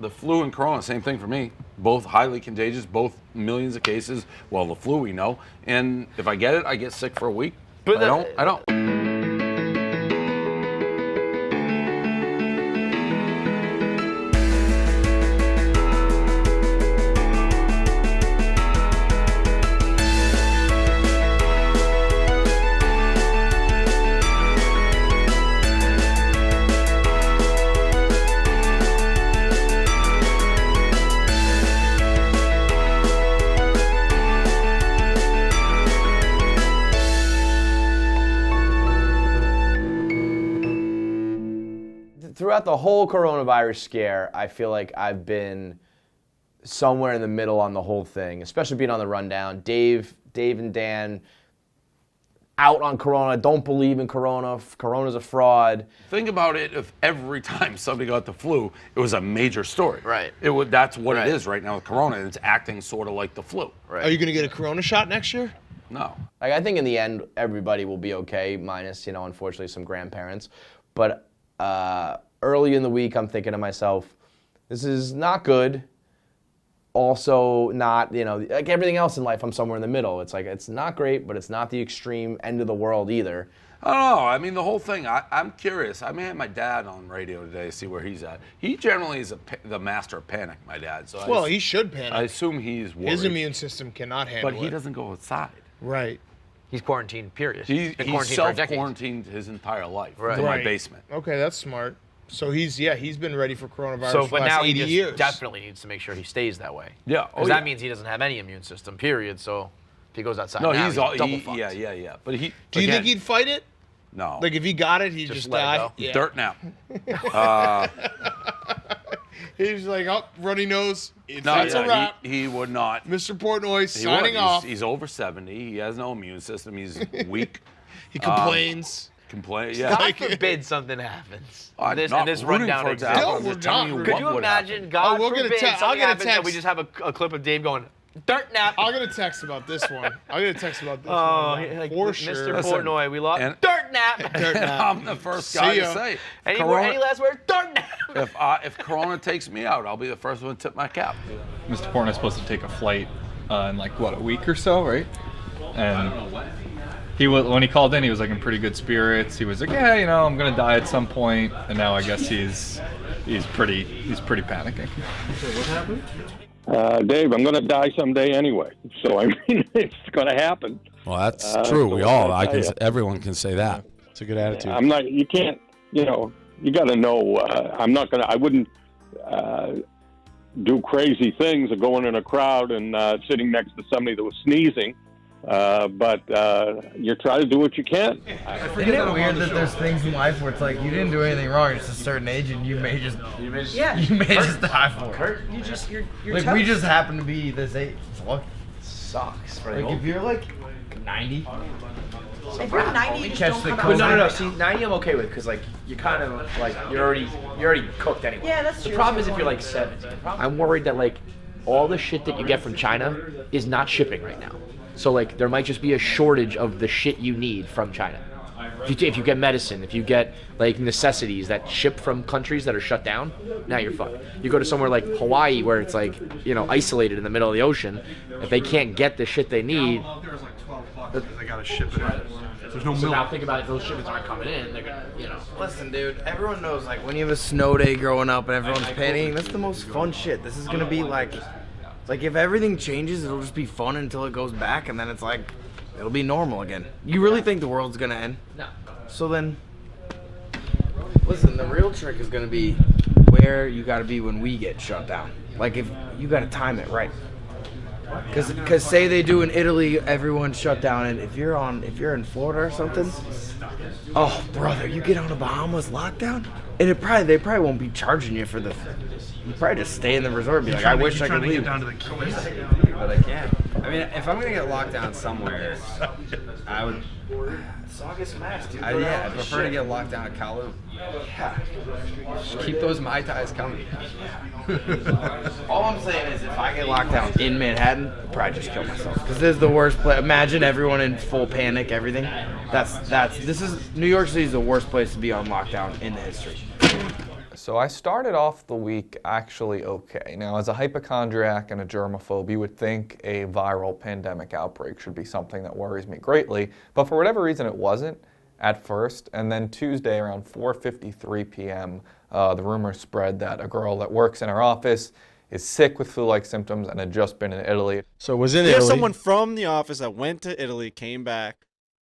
the flu and corona, same thing for me. Both highly contagious, both millions of cases. Well, the flu we know, and if I get it, I get sick for a week. But I don't. Throughout the whole coronavirus scare, I feel like I've been somewhere in the middle on the whole thing, especially being on the rundown. Dave and Dan out on corona, don't believe in corona, corona's a fraud. Think about it, if every time somebody got the flu, it was a major story. Right. That's what it is right now with corona. It's acting sort of like the flu. Right. Are you going to get a corona shot next year? No. Like, I think in the end, everybody will be okay, minus, unfortunately some grandparents. But early in the week, I'm thinking to myself, this is not good. Also not, like everything else in life, I'm somewhere in the middle. It's like, it's not great, but it's not the extreme end of the world either. I don't know. I mean, the whole thing, I'm curious. I had my dad on radio today to see where he's at. He generally is the master of panic, my dad. So He should panic. I assume he's worried. His immune system cannot handle it. But he doesn't go outside. Right. He's quarantined, period. He's self-quarantined his entire life in my basement. Okay, that's smart. So he's been ready for coronavirus for But the now last 80 he just years. definitely needs to make sure he stays that way. Yeah. Because that means he doesn't have any immune system, period. So if he goes outside now, he's double fucked. Yeah. But Do you think he'd fight it? No. Like if he got it, he'd just die? Go. Yeah. Dirt nap. He's like, oh, runny nose. That's a wrap. He would not. Mr. Portnoy signing off. He's over 70. He has no immune system. He's weak. He complains. Yeah. God forbid something happens. I'm This not rundown rooting for it to exists. happen. No, I'm we're just telling not you rooting. Could what you would imagine, happen. God we're gonna forbid, I'll something get a happens and we text. just have a clip of Dave going, dirt nap. I'll get a text about this one. Oh, like for Mr. sure. Portnoy, we lost. Dirt nap. Dirt nap. I'm the first guy See to ya. say. Any Corona- last words? Dirt nap. If Corona takes me out, I'll be the first one to tip my cap. Mr. Portnoy's supposed to take a flight in a week or so, right? And when he called in, he was like in pretty good spirits. He was like, yeah, I'm gonna die at some point. And now I guess he's pretty panicking. What happened? Dave, I'm gonna die someday anyway. So I mean, it's gonna happen. Well, that's true. So everyone can say that. It's a good attitude. I'm not. You can't. You got to know. I wouldn't do crazy things of going in a crowd and sitting next to somebody that was sneezing. But you try to do what you can. Isn't it weird that there's things in life where it's like you didn't do anything wrong, it's a certain age, and you may just die for it. You're like we just happen to be this age. It's lucky. sucks. Like if you're like 90. If you're 90, you just catch don't the come COVID. out. No. See, 90 I'm okay with because like you kind of like you're already cooked anyway. Yeah, that's true. The problem is if you're like 70. I'm worried that like all the shit that you get from China is not shipping right now. So like there might just be a shortage of the shit you need from China. If you get medicine, if you get like necessities that ship from countries that are shut down, now you're fucked. You go to somewhere like Hawaii where it's like, isolated in the middle of the ocean. If they can't get the shit they need, They gotta ship it in. There's no so milk. now think about it, those shipments aren't coming in, they're gonna, Listen, dude, everyone knows like when you have a snow day growing up and everyone's panicking, that's the most fun shit. This is gonna be like if everything changes, it'll just be fun until it goes back, and then it's like it'll be normal again. You really think the world's gonna end? No. So then, listen, the real trick is gonna be where you gotta be when we get shut down. Like if you gotta time it right. Cause say they do in Italy, everyone's shut down, and if you're in Florida or something, oh brother, you get on a Bahamas lockdown, and they probably won't be charging you for the. You probably just stay in the resort and be like, I wish I could leave. Get down to the Keys. But I can't. I mean, if I'm gonna get locked down somewhere, I would. Saugus Mass, dude. I prefer to get locked down at Kowloon. Yeah. Just keep those Mai Tais coming. All I'm saying is if I get locked down in Manhattan, I'd probably just kill myself. Because this is the worst place. Imagine everyone in full panic, everything. New York City is the worst place to be on lockdown in the history. So I started off the week actually okay. Now, as a hypochondriac and a germaphobe, you would think a viral pandemic outbreak should be something that worries me greatly, but for whatever reason it wasn't at first. And then Tuesday around 4:53 p.m., the rumor spread that a girl that works in our office is sick with flu-like symptoms and had just been in Italy. So was in Italy. Someone from the office that went to Italy, came back,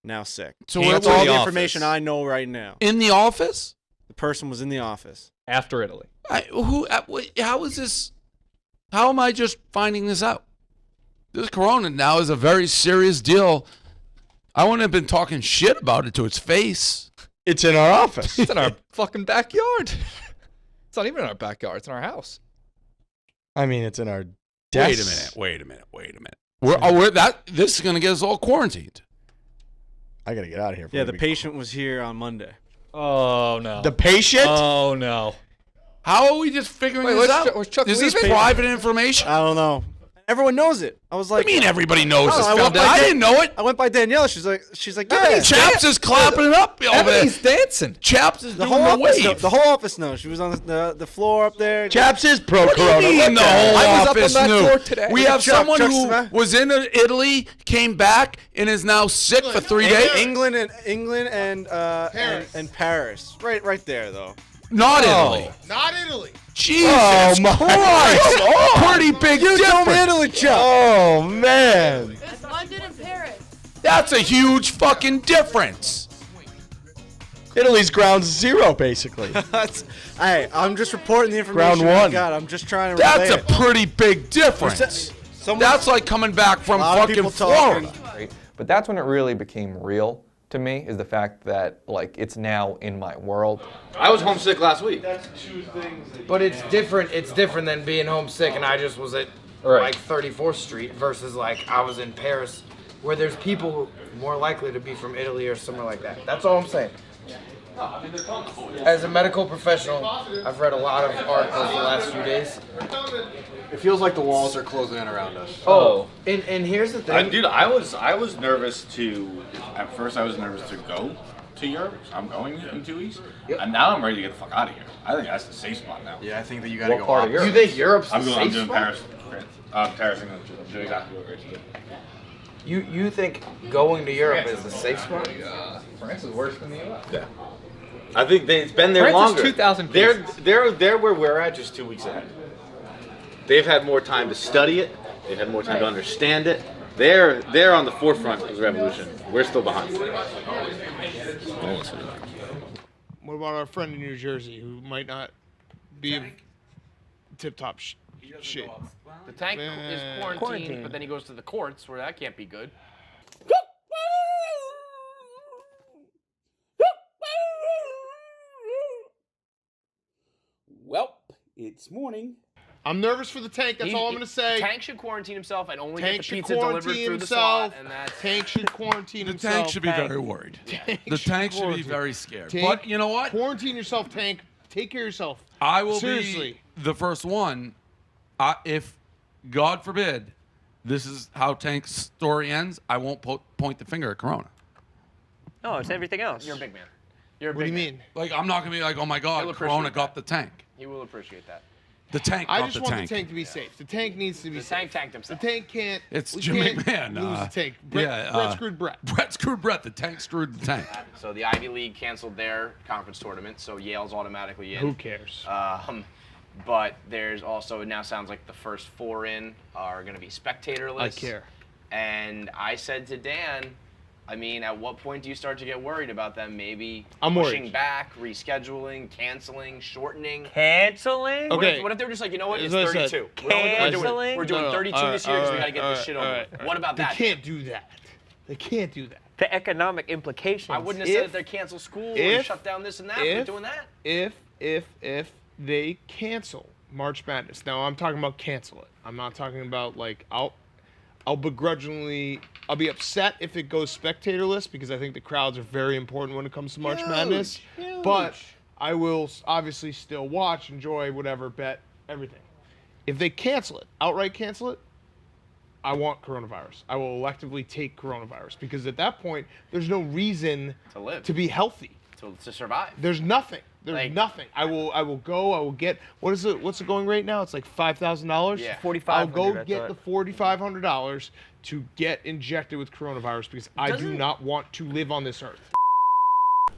now sick. So that's all the information I know right now. In the office? The person was in the office. After Italy. How is this? How am I just finding this out? This corona now is a very serious deal. I wouldn't have been talking shit about it to its face. It's in our office. It's in our fucking backyard. It's not even in our backyard. It's in our house. I mean, it's in our desk. Wait a minute. This is going to get us all quarantined. I got to get out of here. Yeah, the patient was here on Monday. Oh, no. The patient? Oh, no. How are we just figuring this out? Is this private information? I don't know. Everyone knows it. I was like, What do you mean everybody knows this? I didn't know it. I went by Danielle. She's like, yeah. Chaps is clapping it up over there. He's dancing. Chaps is doing whole the office wave. the whole office knows. She was on the floor up there. Chaps is pro What do you corona. mean the whole I was up on office that knew? floor today. We have someone Chuck who Smith. was in Italy, came back, and is now sick for 3 days. England and Paris. Right there though. Not Italy. Not Italy. Jesus my Christ. Pretty big You told me difference. Italy, Chuck. Oh man. It's London and Paris. That's a huge fucking difference. Italy's ground zero, basically. Hey, I'm just reporting the information Round one. I got. I'm just trying to That's relay a pretty big difference. That's like coming back from lot of fucking people talking. Florida. Right? But that's when it really became real to me, is the fact that like it's now in my world. I was homesick last week. But it's different. It's different than being homesick and I just was at like 34th Street versus like I was in Paris, where there's people who more likely to be from Italy or somewhere like that. That's all I'm saying. As a medical professional, I've read a lot of articles the last few days. It feels like the walls are closing in around us. Oh, and here's the thing. Dude, I was nervous at first I was nervous to go to Europe. I'm going in 2 weeks. Yep. And now I'm ready to get the fuck out of here. I think that's the safe spot now. Yeah, I think that you gotta What go part of out. Europe? You think Europe's the I'm safe doing spot? Paris, France. Paris, England. I'm doing exactly what we're doing. You think going to Europe is the safe spot? France is worse than the U.S. Yeah. I think it's been there France longer. is 2,000 They're where we're at, just 2 weeks ahead. They've had more time to study it. They've had more time to understand it. They're on the forefront of the revolution. We're still behind. What about our friend in New Jersey who might not be tip-top shit? The tank is quarantined, but then he goes to the courts where that can't be good. Well, it's morning. I'm nervous for the tank. That's all I'm going to say. Tank should quarantine himself and only Tank get the should pizza delivered quarantine through himself. the slot. And that's Tank should quarantine The himself. tank should be very worried. The tank should be quarantine. very scared. Tank, But you know what? Quarantine yourself, Tank. Take care of yourself. I will Seriously. be the first one. If, God forbid, this is how Tank's story ends, I won't point the finger at Corona. No, it's everything else. You're a big man. You're a What do big you man. mean? Like, I'm not going to be like, oh my God, He'll Corona appreciate got the tank. He will appreciate that. The tank I got just the want tank. the tank to be safe. The tank needs to be The safe. tank tanked himself. The tank can't. It's we Jim can't McMahon. Lose the tank. Brett screwed Brett. Brett screwed Brett. The tank screwed the tank. So the Ivy League canceled their conference tournament, so Yale's automatically in. Who cares? But there's also, it now sounds like the first 4 in are going to be spectatorless. I care. And I said to Dan, I mean, at what point do you start to get worried about them maybe I'm pushing worried. back, rescheduling, canceling, shortening? Canceling? Okay. What if they're just like, you know what, it's As I said, 32. Canceling? We're doing 32 this year because we got to get this shit over with. What about that? They can't do that. They can't do that. The economic implications. I wouldn't have said that they cancel school or shut down this and that. We're doing that. If they cancel March Madness, now I'm talking about cancel it. I'm not talking about like I'll begrudgingly, I'll be upset if it goes spectatorless because I think the crowds are very important when it comes to March Madness. But I will obviously still watch, enjoy, whatever, bet, everything. If they cancel it, outright cancel it, I want coronavirus. I will electively take coronavirus because at that point, there's no reason To live. to be healthy. To survive. There's nothing. There's nothing. I will go. I will get. What's the going rate now? It's like $5,000. Yeah. I'll go $4,500, get the $4,500 to get injected with coronavirus because I do not want to live on this earth.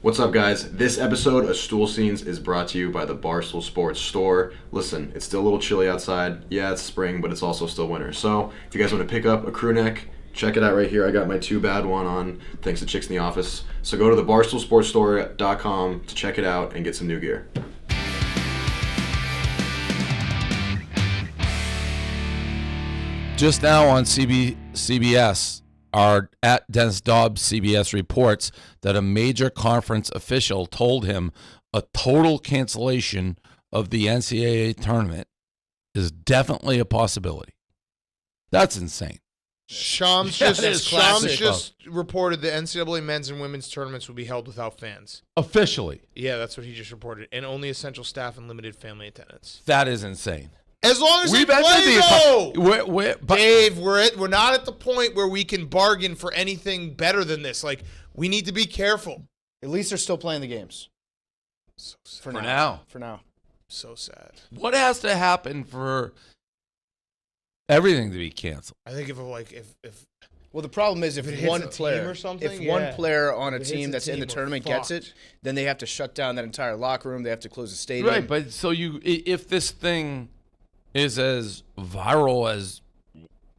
What's up, guys? This episode of Stool Scenes is brought to you by the Barstool Sports Store. Listen, it's still a little chilly outside. Yeah, it's spring, but it's also still winter. So if you guys want to pick up a crew neck, check it out right here. I got my 2 bad one on thanks to Chicks in the Office. So go to the barstoolsportstore.com to check it out and get some new gear. Just now on CBS, our at Dennis Dobbs CBS reports that a major conference official told him a total cancellation of the NCAA tournament is definitely a possibility. That's insane. Shams just reported the NCAA men's and women's tournaments will be held without fans. Officially. Yeah, that's what he just reported. And only essential staff and limited family attendance. That is insane. As long as we play, though. Dave, we're not at the point where we can bargain for anything better than this. Like, we need to be careful. At least they're still playing the games. For now. For now. So sad. What has to happen for everything to be canceled? I think if well, the problem is if it hits one a team player or something, if one player on a team that's in the we're tournament fucked. gets it, then they have to shut down that entire locker room. They have to close the stadium. Right, but so if this thing is as viral as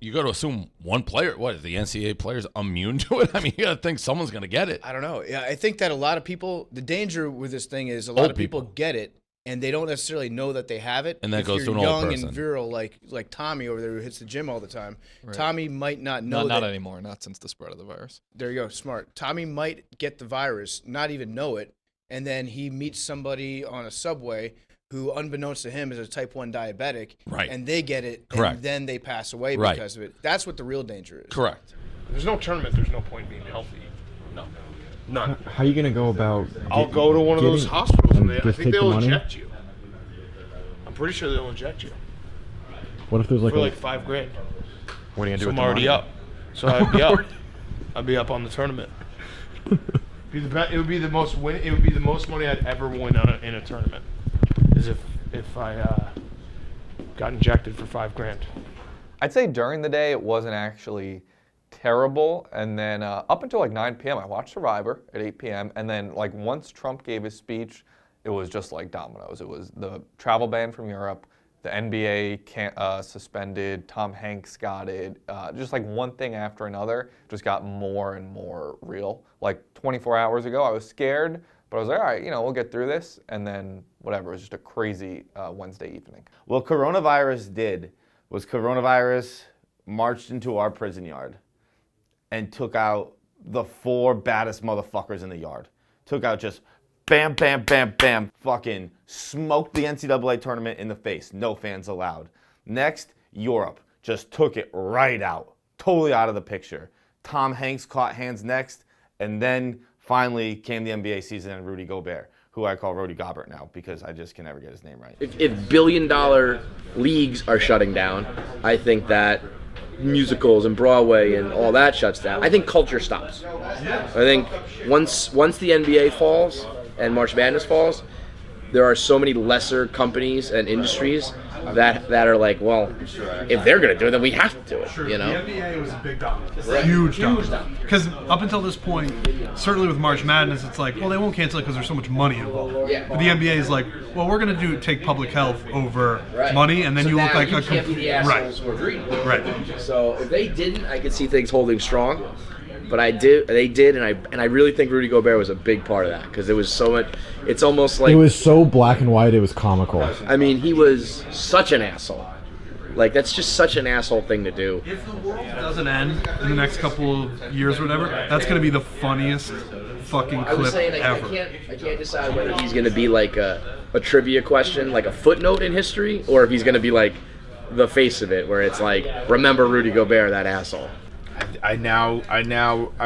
you got to assume one player, what, is the NCAA players immune to it? I mean, you got to think someone's going to get it. I don't know. Yeah, I think that a lot of people, the danger with this thing is a lot of people get it and they don't necessarily know that they have it. And that if goes you're to an old young person. and virile like Tommy over there who hits the gym all the time. Right. Tommy might not know Not that. anymore, not since the spread of the virus. There you go, smart. Tommy might get the virus, not even know it, and then he meets somebody on a subway who, unbeknownst to him, is a type 1 diabetic, Right. and they get it, Correct. and then they pass away Right. because of it. That's what the real danger is. Correct. If there's no tournament, there's no point being healthy. No. None. How are you going to go about I'll go to one of those hospitals and I just think take the they'll money? inject you. I'm pretty sure they'll inject you. What if there's like for a, like $5 grand. What are you going to do So with I'm the already money? up. So I'd be up. I'd be up on the tournament. It would be the most money I'd ever win in a tournament. Is if I got injected for $5 grand. I'd say during the day it wasn't actually terrible, and then up until like 9 p.m. I watched Survivor at 8 p.m. and then like once Trump gave his speech, it was just like dominoes. It was the travel ban from Europe, the NBA suspended, Tom Hanks got it, just like one thing after another just got more and more real. Like 24 hours ago I was scared, but I was like, all right, we'll get through this, and then whatever, it was just a crazy Wednesday evening. What coronavirus did was coronavirus marched into our prison yard and took out the 4 baddest motherfuckers in the yard. Took out just bam, bam, bam, bam, fucking smoked the NCAA tournament in the face. No fans allowed. Next, Europe just took it right out. Totally out of the picture. Tom Hanks caught hands next, and then finally came the NBA season and Rudy Gobert, who I call Rudy Gobert now because I just can never get his name right. If billion-dollar leagues are shutting down, I think that musicals and Broadway and all that shuts down. I think culture stops. I think once the NBA falls and March Madness falls, there are so many lesser companies and industries that are like, well, if they're going to do it, then we have to do it, Sure. you know? The NBA was a big domino. Right. Huge Huge domino. Because up until this point, certainly with March Madness, it's like, well, they won't cancel it because there's so much money involved. Yeah. But the NBA is like, well, we're going to take public health over Right. money, and then So you look now like you a can't be the assholes who are greedy. Right. So if they didn't, I could see things holding strong. But they did, and I really think Rudy Gobert was a big part of that because it was so much. It's almost like it was so black and white, it was comical. I mean, he was such an asshole. Like, that's just such an asshole thing to do. If the world doesn't end in the next couple of years or whatever, that's going to be the funniest fucking I was clip saying, ever. I can't decide whether he's going to be like a trivia question, like a footnote in history, or if he's going to be like the face of it, where it's like, remember Rudy Gobert, that asshole. I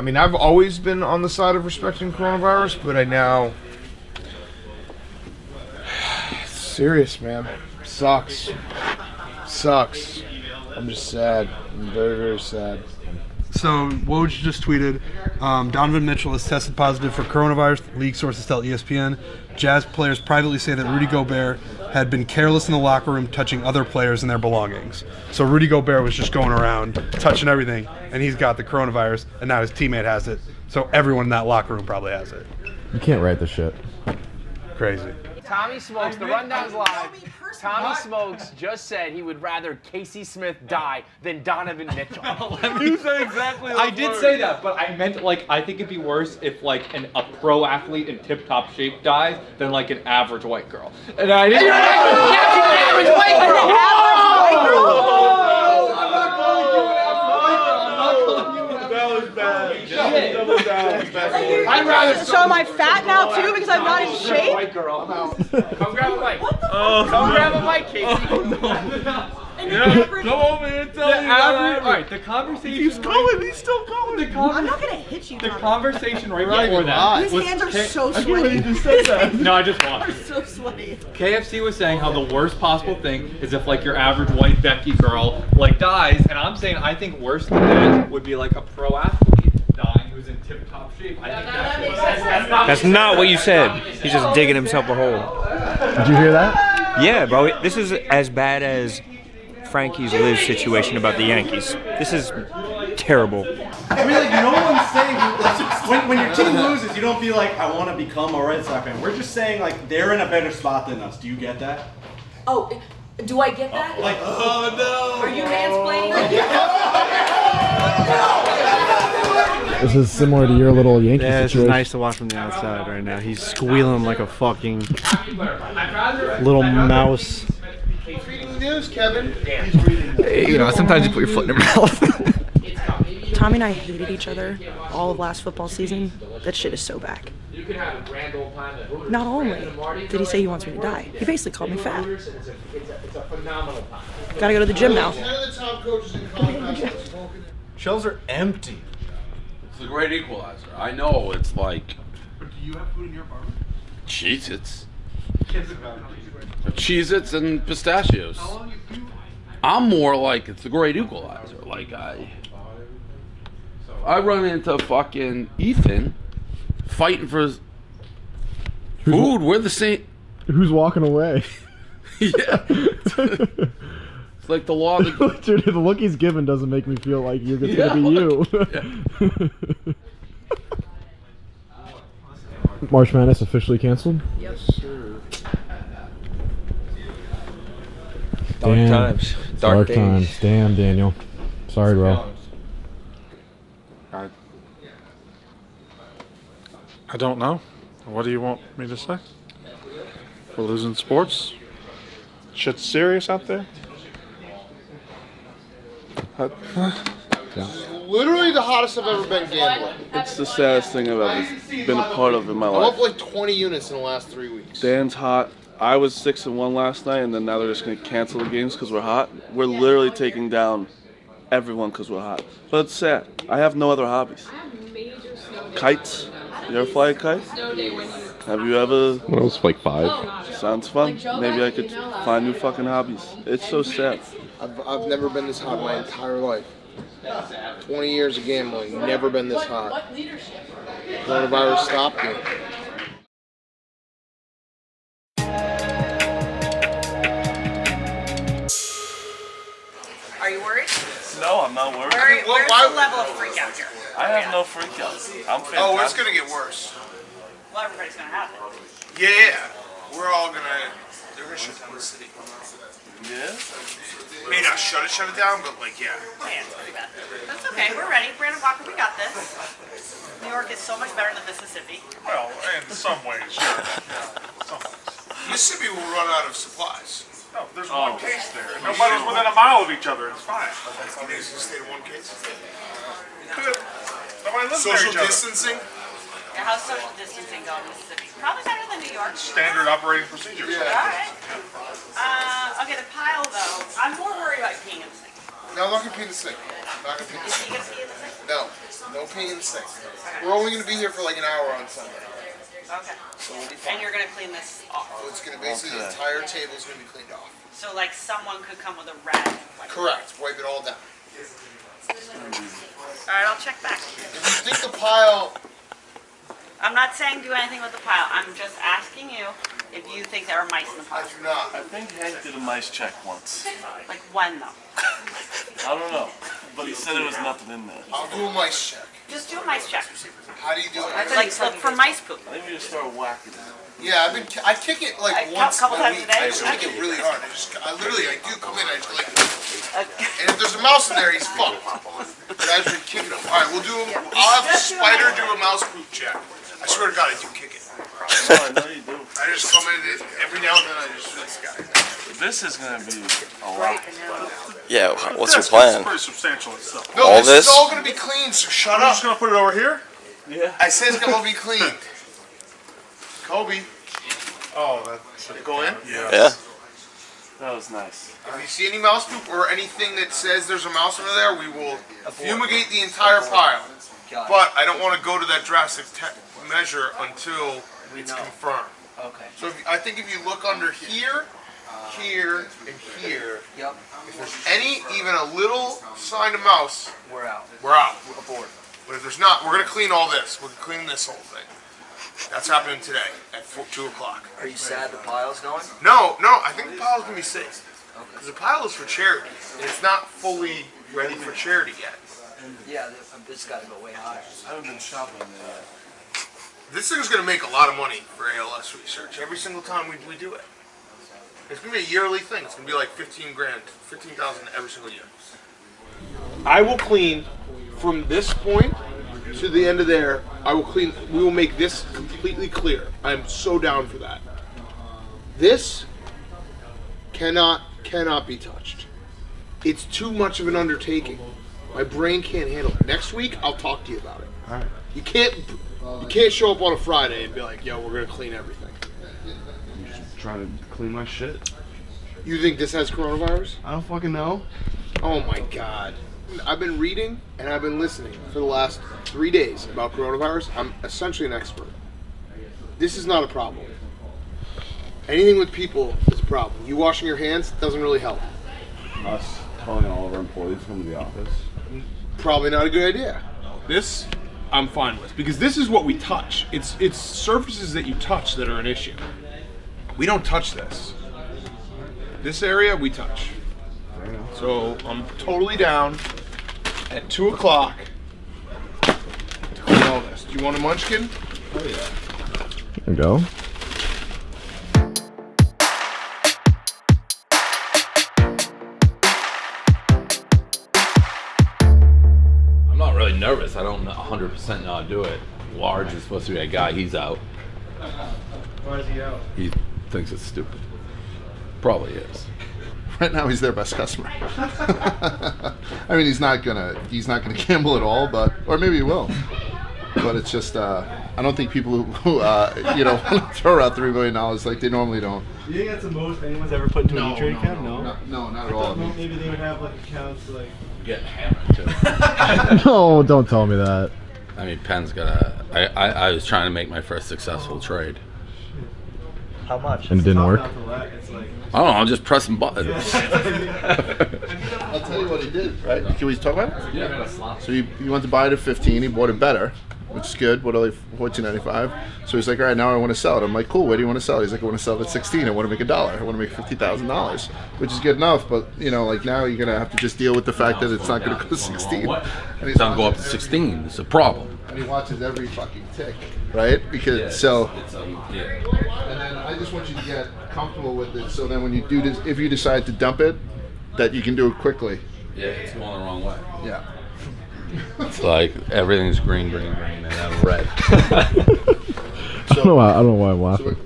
mean, I've always been on the side of respecting coronavirus, but I now. It's serious, man. Sucks. I'm just sad. I'm very, very sad. So Woj just tweeted, Donovan Mitchell has tested positive for coronavirus. League sources tell ESPN. Jazz players privately say that Rudy Gobert had been careless in the locker room, touching other players and their belongings. So Rudy Gobert was just going around touching everything, and he's got the coronavirus, and now his teammate has it. So everyone in that locker room probably has it. You can't write this shit. Crazy. Tommy Smokes, the rundown's live. Tommy Smokes just said he would rather Casey Smith die than Donovan Mitchell. You said exactly. I did say that, but I meant I think it'd be worse if a pro athlete in tip-top shape dies than an average white girl. And I didn't. Average white girl. I'm not calling you an That was bad. I'd rather. So am I fat now too because I'm not in shape? White girl. Come grab a mic. Come grab a mic, Casey. Come over here and tell me. All right, the conversation. He's going. He's still going. I'm not gonna hit you. The Tommy. conversation right before that. His hands are so sweaty. No, I just watched. They're so sweaty. KFC was saying how the worst possible thing is if your average white Becky girl dies, and I'm saying I think worse than that would be a pro athlete dying who's in tip-top shape. I think That's not what you said. He's just digging himself a hole. Did you hear that? Yeah, bro. This is as bad as Frankie's Liz situation about the Yankees. This is terrible. I mean, no one's saying when your team loses, you don't be like, I want to become a Red Sox fan. We're just saying they're in a better spot than us. Do you get that? Oh, do I get that? Oh no! Are you mansplaining? This is similar to your little Yankee This situation. is nice to watch from the outside right now. He's squealing like a fucking little mouse. He's reading the news, Kevin. Sometimes you put your foot in your mouth. Tommy and I hated each other all of last football season. That shit is so back. Not only did he say he wants me to die, he basically called me fat. Gotta go to the gym now. Shelves are empty. It's a great equalizer. I know it's like But do you have food in your apartment? Cheez-Its. Cheez-Its and pistachios. I'm more like it's a great equalizer. I run into fucking Ethan fighting for his food. We're the same. Who's walking away? Yeah. It's like the law. Dude, the look he's given doesn't make me feel like it's gonna be you. March Madness officially canceled? Yep. Dark times. Dark days. times. Damn, Daniel. Sorry, bro. I don't know. What do you want me to say? We're losing sports. Shit's serious out there. Literally the hottest I've ever been gambling. It's the saddest thing I've ever been a part of in my I'm life. up like 20 units in the last 3 weeks. Dan's hot. I was 6-1 last night, and then now they're just going to cancel the games because we're hot. We're literally taking down everyone because we're hot. But it's sad. I have no other hobbies. Kites. You ever fly a kite? Have you ever? When I was like 5. Sounds fun. Maybe I could find new fucking hobbies. It's so sad. I've never been this hot my entire life. 20 years of gambling, never been this hot. Coronavirus stopped me. Are you worried? No, I'm not worried. Where's the level of freak out here? I have no freak out. I'm fantastic. Oh, it's gonna get worse. Well, everybody's gonna have it. Yeah, we're all gonna. They're gonna shut down the city. Yeah. May not shut it down, but yeah. Man, pretty bad. That's okay. We're ready. Brandon Walker, we got this. New York is so much better than Mississippi. Well, in some ways, yeah. Mississippi will run out of supplies. No, there's one case there. Nobody's within a mile of each other. It's fine. You think it's gonna stay in one case? Good. Nobody lives Social near each other. distancing? Yeah, how's social distancing going in Mississippi? Probably better than New York. Standard operating procedures. All right. Okay, the pile though. I'm more worried about peeing in the sink. No, I'm not gonna pee in the sink. I'm not gonna pee in the Is sink. he gonna pee in the sink? No peeing in the sink. We're only gonna be here for like an hour on Sunday. Okay. So we'll be fine. And you're gonna clean this off. So it's gonna basically the entire table is gonna be cleaned off. So like someone could come with a rag. Correct. Wipe it all down. All right, I'll check back. If you think the pile, I'm not saying do anything with the pile. I'm just asking you if you think there are mice in the pile. I do not. I think Hank did a mice check once. Like when though? I don't know, but he said there was nothing in there. I'll do a mice check. Just do a mice check. How do you do it? Like look for mice poop. I think we just start whacking it. Yeah, I kick it like once couple a times week. a day? I just kick it really hard. I do come in. I just like, and if there's a mouse in there, he's fucked. But I've been kicking him. All right, we'll do. I'll have the spider do a mouse poop check. I swear to God, I do kick it. I know you do. I just come in every now and then. I just this guy. This is gonna be a lot. Yeah, what's your plan? pretty substantial itself. All No, this is this? all gonna be clean. So shut up. just gonna put it over here. Yeah. I said it's gonna be cleaned. Kobe. Oh, should it go in? Yeah. That was nice. If you see any mouse poop or anything that says there's a mouse under there, we will fumigate the entire pile. But I don't want to go to that drastic measure until it's confirmed. Okay. So I think if you look under here, here, and here, if there's any, even a little sign of mouse, We're out. we're out. We're aboard. But if there's not, we're going to clean all this. We're cleaning this whole thing. That's happening today at 2 o'clock. Are you sad the pile's going? No, I think the pile's going to be safe. Because the pile is for charity. And it's not fully ready for charity yet. Yeah, this got to go way higher. I haven't been shopping there yet. This thing's going to make a lot of money for ALS research every single time we do it. It's going to be a yearly thing. It's going to be like 15 grand, 15,000 every single year. I will clean from this point to the end of there. I will clean. We will make this completely clear. I'm so down for that. This cannot be touched. It's too much of an undertaking. My brain can't handle it. Next week, I'll talk to you about it. All right. You can't show up on a Friday and be like, yo, we're gonna clean everything. I'm just trying to clean my shit. You think this has coronavirus? I don't fucking know. Oh my God. I've been reading and I've been listening for the last 3 days about coronavirus. I'm essentially an expert. This is not a problem. Anything with people is a problem. You washing your hands doesn't really help. Us telling all of our employees to come to the office. Probably not a good idea. This, I'm fine with, because this is what we touch. It's surfaces that you touch that are an issue. We don't touch this. This area we touch. So I'm totally down at 2 o'clock to clean all this. Do you want a munchkin? Oh yeah. There you go. I'm not really nervous. I don't 100% know how to do it. Large is supposed to be a guy. He's out. Why is he out? He thinks it's stupid. Probably is. Right now, he's their best customer. I mean, he's not gonna gamble at all, or maybe he will. But it's just, I don't think people who want to throw around $3 million like they normally don't. Do you think that's the most anyone's ever put into a trade cap? No, not at all. Maybe they would have like accounts like. Getting hammered too. No, don't tell me that. I mean, Penn's got I was trying to make my first successful trade. How much? And it didn't work? I don't know. I'm just pressing buttons. I'll tell you what he did, right? Can we talk about it? Yeah. So he went to buy it at 15. He bought it better, which is good. What are they? $14.95. So he's like, all right, now I want to sell it. I'm like, cool. Where do you want to sell it? He's like, I want to sell it at 16. I want to make $1. I want to make $50,000, which is good enough. But like now you're gonna have to just deal with the fact that it's not gonna go to 16. And It's not go up to 16. It's a problem. And he watches every fucking tick, right? Because and then I just want you to get comfortable with it. So then when you do this, if you decide to dump it, that you can do it quickly. Yeah, it's going the wrong way. Yeah. It's like everything's green, and then red. I don't know why I'm laughing.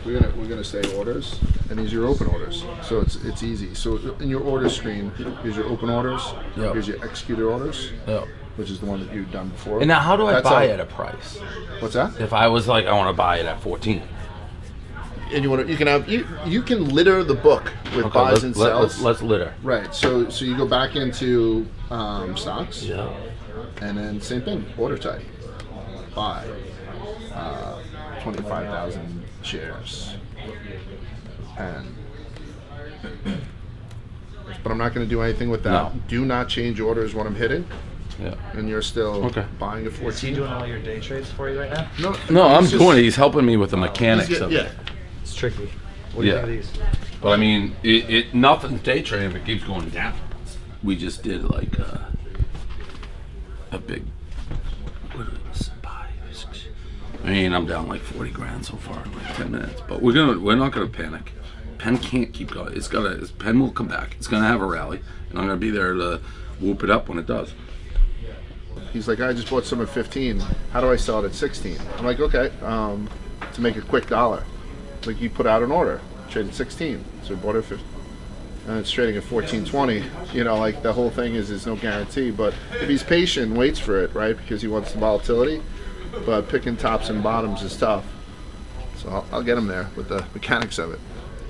So we're gonna say orders, and these are your open orders. So it's easy. So in your order screen, here's your open orders. Yep. Here's your executed orders. Yep. Which is the one that you've done before. And now, how do I That's buy how- at a price? What's that? If I was like, I want to buy it at 14. And you can litter the book with Okay, buys and sells. let's litter. Right. So you go back into stocks. Yeah. And then same thing. Order type. Buy. 25,000 shares. And but I'm not going to do anything with that. No. Do not change orders when I'm hitting. Yeah. And you're still Okay. buying a 14. Is he doing all your day trades for you right now? No, I'm he's just- doing it. He's helping me with the mechanics he's- of yeah. it. It's tricky. What do you Yeah. think of these? But I mean, it nothing's day trading if it keeps going down. We just did like a big. What was I mean, I'm down like 40 grand so far in like 10 minutes. But we're not gonna panic. Penn can't keep going. Penn will come back. It's gonna have a rally, and I'm gonna be there to whoop it up when it does. He's like, I just bought some at 15. How do I sell it at 16? I'm like, okay, to make a quick dollar. Like, you put out an order, trade at 16. So we bought it at 15. And it's trading at 14.20. You know, like, the whole thing is there's no guarantee. But if he's patient and waits for it, right, because he wants the volatility, but picking tops and bottoms is tough. So I'll get him there with the mechanics of it.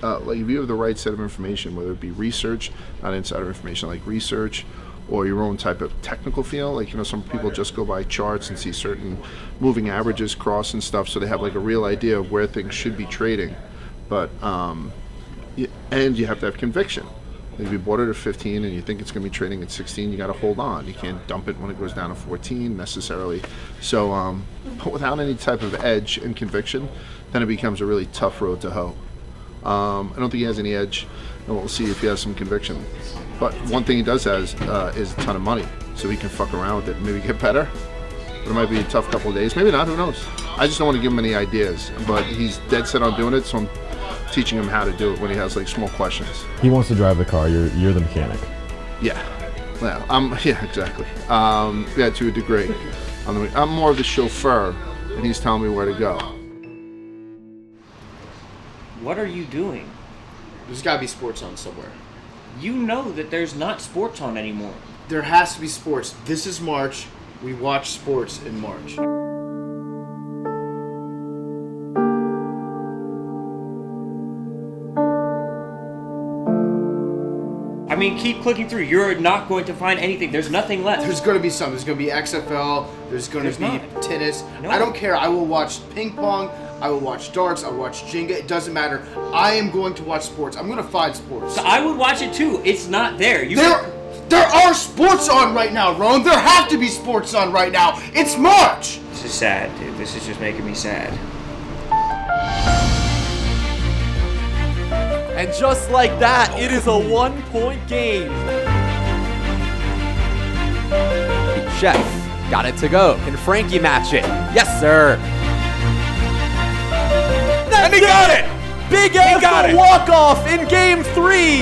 Like, if you have the right set of information, whether it be research, not insider information, like research, or your own type of technical feel, like, you know, some people just go by charts and see certain moving averages cross and stuff, so they have like a real idea of where things should be trading. But and you have to have conviction. If you bought it at 15 and you think it's going to be trading at 16, you got to hold on. You can't dump it when it goes down to 14 necessarily. So, but without any type of edge and conviction, then it becomes a really tough road to hoe. I don't think he has any edge, and we'll see if he has some conviction. But one thing he does has is a ton of money, so he can fuck around with it and maybe get better. But it might be a tough couple of days. Maybe not, who knows? I just don't want to give him any ideas. But he's dead set on doing it, so I'm teaching him how to do it when he has like small questions. He wants to drive the car. You're the mechanic. Yeah. Well, yeah, exactly. Yeah, to a degree. I'm more of the chauffeur, and he's telling me where to go. What are you doing? There's got to be sports on somewhere. You know that there's not sports on anymore. There has to be sports. This is March. We watch sports in March. I mean, keep clicking through. You're not going to find anything. There's nothing left. There's going to be some. There's going to be XFL. There's going to be tennis. No. I don't care. I will watch ping pong. I will watch darts. I will watch Jenga. It doesn't matter. I am going to watch sports. I'm going to find sports. So I would watch it too. It's not there. There are sports on right now, Roan. There have to be sports on right now. It's March. This is sad, dude. This is just making me sad. And just like that, it is a 1-point game. Chef got it to go. Can Frankie match it? Yes, sir. And he got it! Big F walk-off in Game 3.